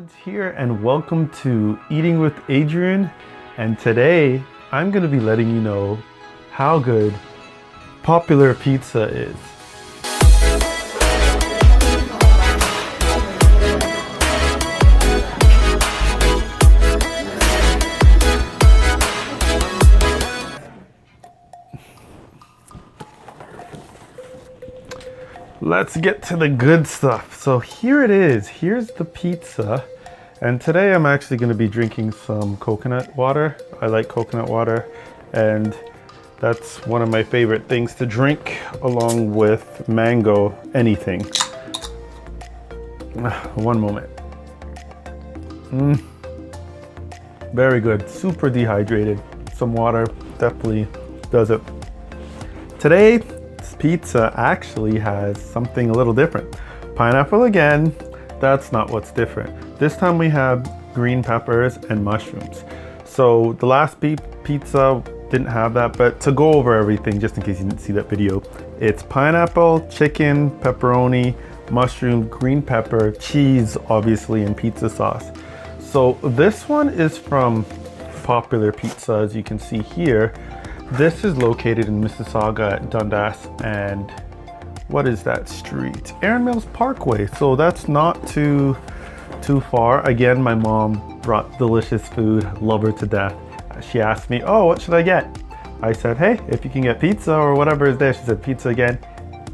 Woods here, and welcome to Eating with Adrian. And today I'm going to be letting you know how good popular pizza is. Let's get to the good stuff. So here it is. Here's the pizza. And today I'm actually going to be drinking some coconut water. I like coconut water, and that's one of my favorite things to drink along with mango anything. One moment. Very good. Super dehydrated. Some water definitely does it. Today, pizza actually has something a little different. Pineapple again, that's not what's different. This time we have green peppers and mushrooms. So the last pizza didn't have that, but to go over everything, just in case you didn't see that video, it's pineapple, chicken, pepperoni, mushroom, green pepper, cheese, obviously, and pizza sauce. So this one is from Popular Pizza, as you can see here. This is located in Mississauga, Dundas, and what is that street? Erin Mills Parkway. So that's not too far. Again, my mom brought delicious food, love her to death. She asked me, oh, what should I get? I said, hey, if you can get pizza or whatever is there. She said, pizza again?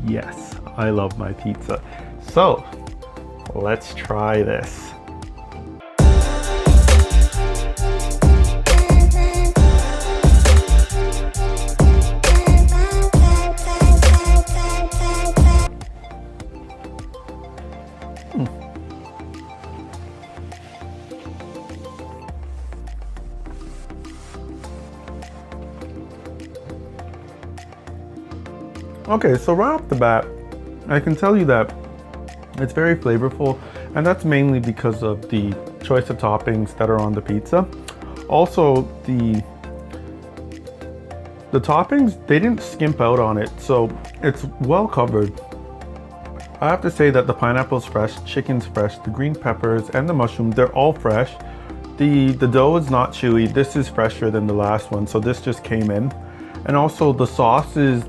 Yes, I love my pizza. So let's try this. Okay, so right off the bat, I can tell you that it's very flavorful, and that's mainly because of the choice of toppings that are on the pizza. Also, the toppings, they didn't skimp out on it, so it's well covered. I have to say that the pineapple's fresh, chicken's fresh, the green peppers and the mushroom, they're all fresh. The dough is not chewy. This is fresher than the last one, so this just came in. And also the sauce is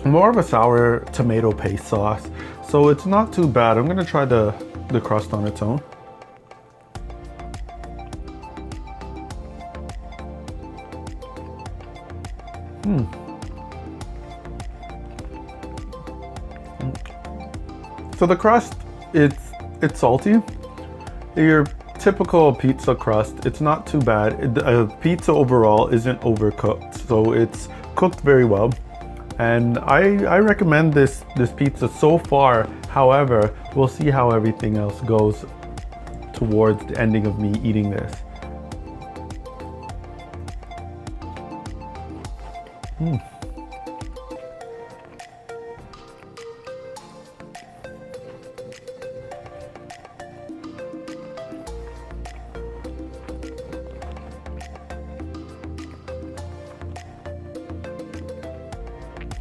more of a sour tomato paste sauce, so it's not too bad. I'm gonna try the crust on its own. So the crust, it's salty. Your typical pizza crust, it's not too bad. Pizza overall isn't overcooked, so it's cooked very well. And I recommend this pizza so far. However, we'll see how everything else goes towards the ending of me eating this.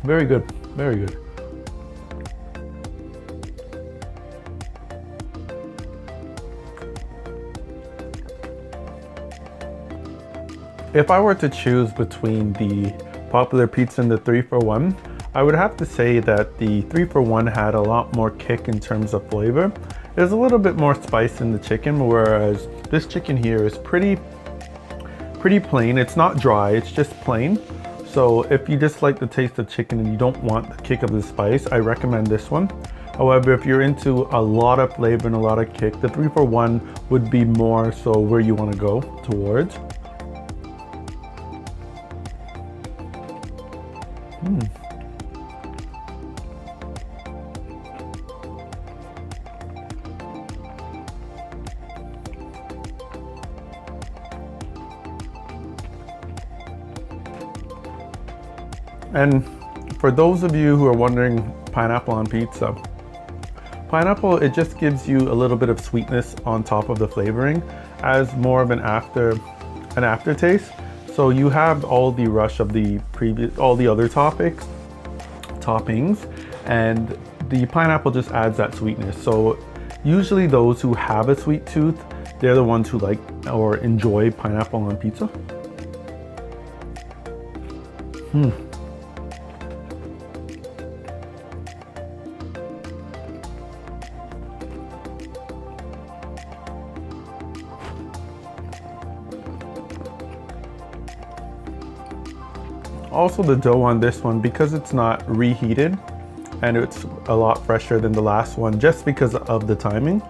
Very good, very good. If I were to choose between the Popular Pizza and the 3-for-1, I would have to say that the 3-for-1 had a lot more kick in terms of flavor. There's a little bit more spice in the chicken, whereas this chicken here is pretty plain. It's not dry, it's just plain. So if you just like the taste of chicken and you don't want the kick of the spice, I recommend this one. However, if you're into a lot of flavor and a lot of kick, the 3-for-1 would be more so where you want to go towards. And for those of you who are wondering, pineapple on pizza. Pineapple, it just gives you a little bit of sweetness on top of the flavoring as more of an aftertaste. So you have all the rush of all the other toppings, and the pineapple just adds that sweetness. So usually those who have a sweet tooth they're the ones who like or enjoy pineapple on pizza. Also, the dough on this one, because it's not reheated and it's a lot fresher than the last one, just because of the timing,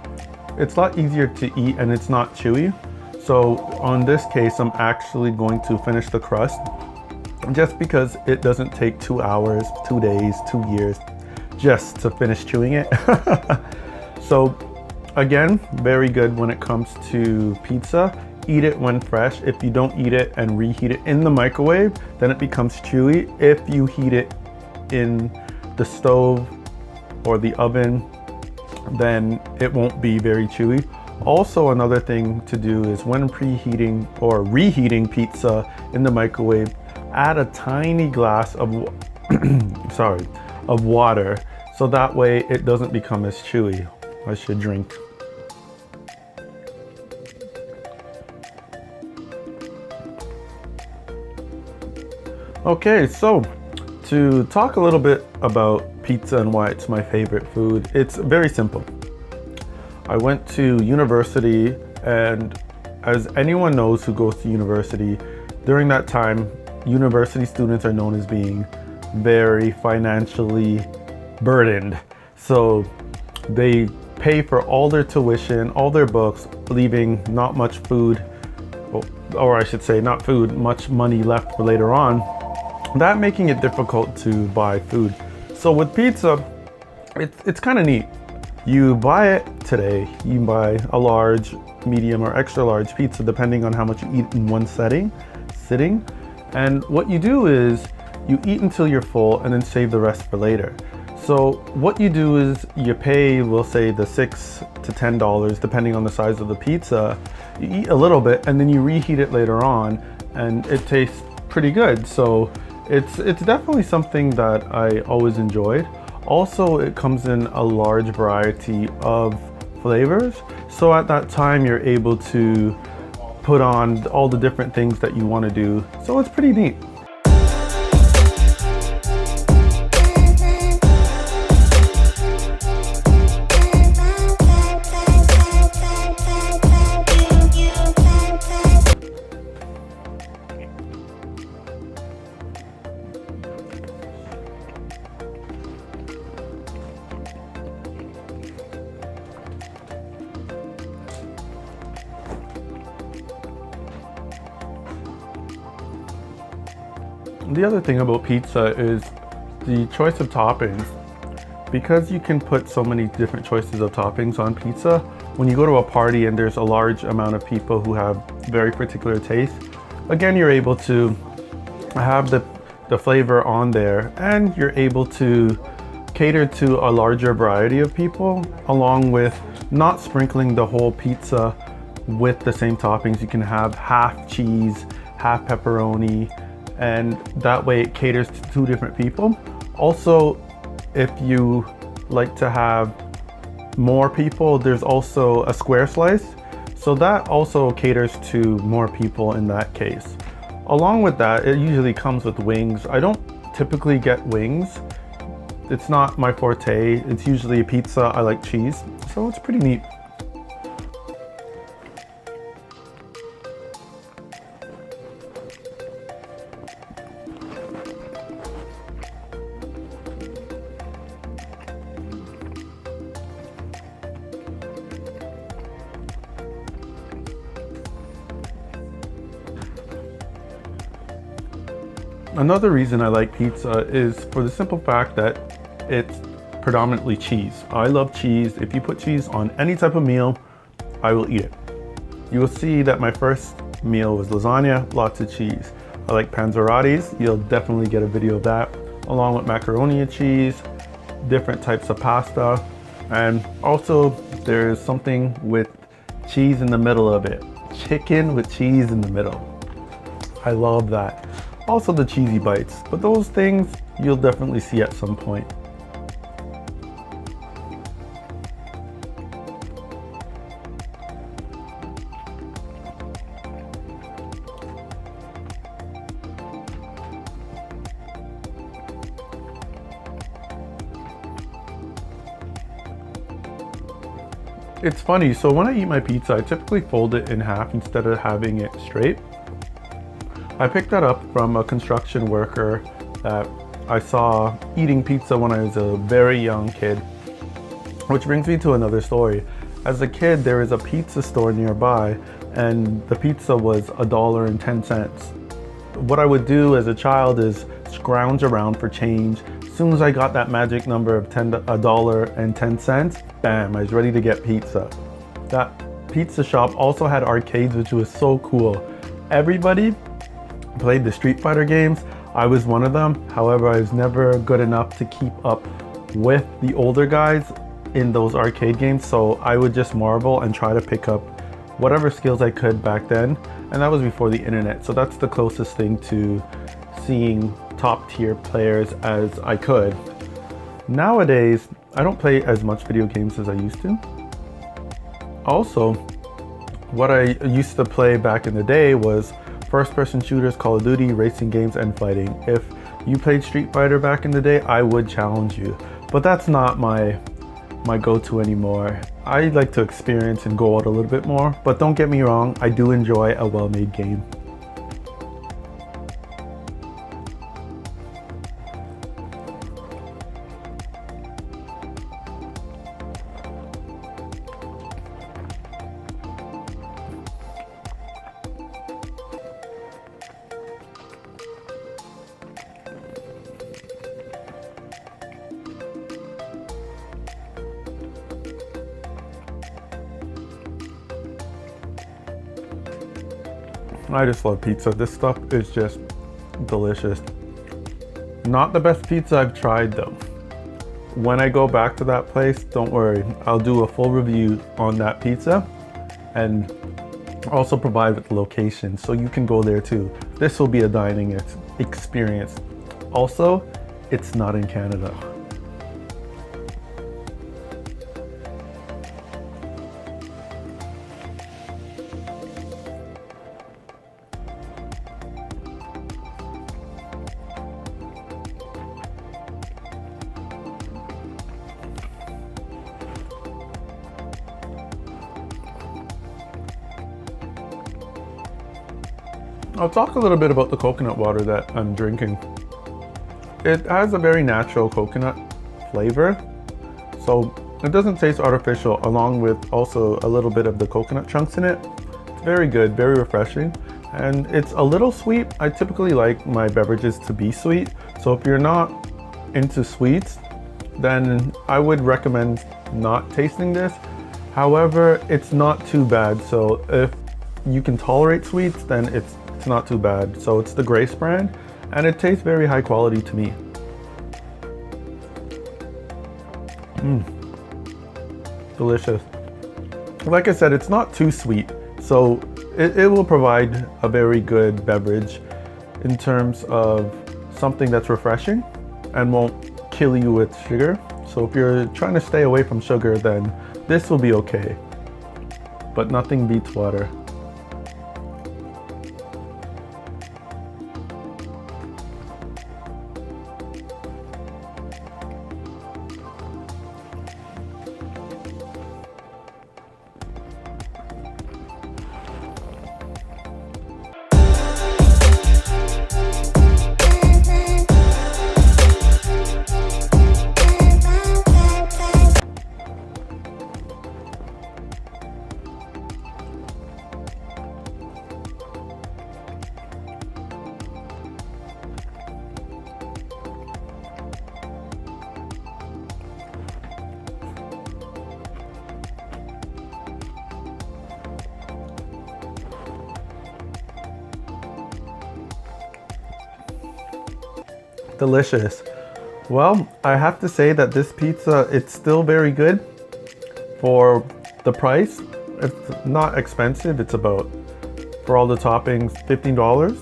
it's a lot easier to eat and it's not chewy. So on this case, I'm actually going to finish the crust just because it doesn't take 2 hours, 2 days, 2 years just to finish chewing it. So again, very good when it comes to pizza. Eat it when fresh. If you don't eat it and reheat it in the microwave, then it becomes chewy. If you heat it in the stove or the oven, then it won't be very chewy. Also, another thing to do is when preheating or reheating pizza in the microwave, add a tiny glass of of water, so that way it doesn't become as chewy. I should drink. Okay, so to talk a little bit about pizza and why it's my favorite food, it's very simple. I went to university, and as anyone knows who goes to university, during that time, university students are known as being very financially burdened. So they pay for all their tuition, all their books, leaving not much food, or I should say not food, much money left for later on. That making it difficult to buy food. So with pizza, it's kind of neat. You buy it today, you buy a large, medium, or extra large pizza depending on how much you eat in one sitting. And what you do is you eat until you're full and then save the rest for later. So what you do is you pay, we'll say, the $6 to $10 depending on the size of the pizza. You eat a little bit and then you reheat it later on, and it tastes pretty good. So it's definitely something that I always enjoyed. Also, it comes in a large variety of flavors. So at that time, you're able to put on all the different things that you want to do. So it's pretty neat. The other thing about pizza is the choice of toppings. Because you can put so many different choices of toppings on pizza, when you go to a party and there's a large amount of people who have very particular tastes, again, you're able to have the flavor on there, and you're able to cater to a larger variety of people, along with not sprinkling the whole pizza with the same toppings. You can have half cheese, half pepperoni, and that way it caters to 2 different people. Also, if you like to have more people, there's also a square slice, so that also caters to more people in that case. Along with that, it usually comes with wings. I don't typically get wings. It's not my forte. It's usually a pizza. I like cheese, so it's pretty neat. Another reason I like pizza is for the simple fact that it's predominantly cheese. I love cheese. If you put cheese on any type of meal, I will eat it. You will see that my first meal was lasagna, lots of cheese. I like panzerottis. You'll definitely get a video of that, along with macaroni and cheese, different types of pasta, and also there's something with cheese in the middle of it. Chicken with cheese in the middle. I love that. Also the cheesy bites, but those things you'll definitely see at some point. It's funny, so when I eat my pizza, I typically fold it in half instead of having it straight. I picked that up from a construction worker that I saw eating pizza when I was a very young kid. Which brings me to another story. As a kid, there is a pizza store nearby, and the pizza was $1.10. What I would do as a child is scrounge around for change. As soon as I got that magic number of $1.10, bam, I was ready to get pizza. That pizza shop also had arcades, which was so cool. Everybody played the Street Fighter games. I was one of them. However, I was never good enough to keep up with the older guys in those arcade games, so I would just marvel and try to pick up whatever skills I could back then, and that was before the internet, so that's the closest thing to seeing top tier players as I could. Nowadays, I don't play as much video games as I used to. Also, what I used to play back in the day was first-person shooters, Call of Duty, racing games, and fighting. If you played Street Fighter back in the day, I would challenge you, but that's not my go-to anymore. I like to experience and go out a little bit more, but don't get me wrong, I do enjoy a well-made game. I just love pizza. This stuff is just delicious. Not the best pizza I've tried though. When I go back to that place, don't worry, I'll do a full review on that pizza and also provide with the location so you can go there too. This will be a dining experience. Also, it's not in Canada. I'll talk a little bit about the coconut water that I'm drinking. It has a very natural coconut flavor, so it doesn't taste artificial, along with also a little bit of the coconut chunks in it. It's very good, very refreshing, and it's a little sweet. I typically like my beverages to be sweet, so if you're not into sweets, then I would recommend not tasting this. However, it's not too bad, so if you can tolerate sweets, then it's not too bad. So it's the Grace brand, and it tastes very high quality to me. Delicious. Like I said, it's not too sweet, so it will provide a very good beverage in terms of something that's refreshing and won't kill you with sugar. So if you're trying to stay away from sugar, then this will be okay, but nothing beats water. Delicious. Well, I have to say that this pizza, it's still very good for the price. It's not expensive. It's about, for all the toppings, $15.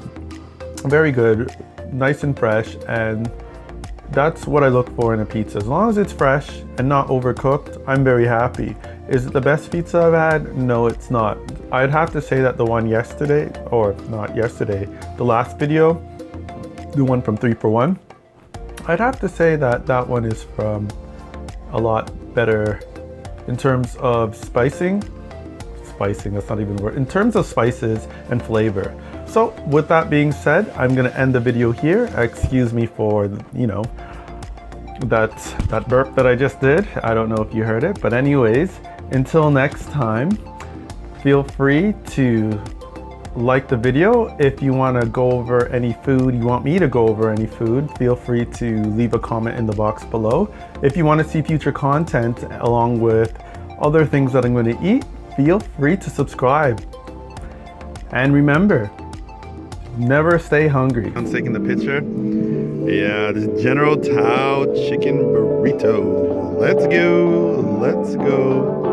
Very good, nice and fresh, and that's what I look for in a pizza. As long as it's fresh and not overcooked, I'm very happy. Is it the best pizza I've had? No, it's not. I'd have to say that the one yesterday, or not yesterday, the last video, the one from 3 for 1, I'd have to say that that one is from a lot better. in terms of spicing, that's not even a word, in terms of spices and flavor. So with that being said, I'm gonna end the video here. Excuse me for, you know, that burp that I just did. I don't know if you heard it, but anyways, until next time, feel free to like the video. If you want to go over any food, you want me to go over any food, feel free to leave a comment in the box below. If you want to see future content along with other things that I'm going to eat, feel free to subscribe. And remember, never stay hungry. I'm taking the picture. Yeah, this General Tao chicken burrito. Let's go.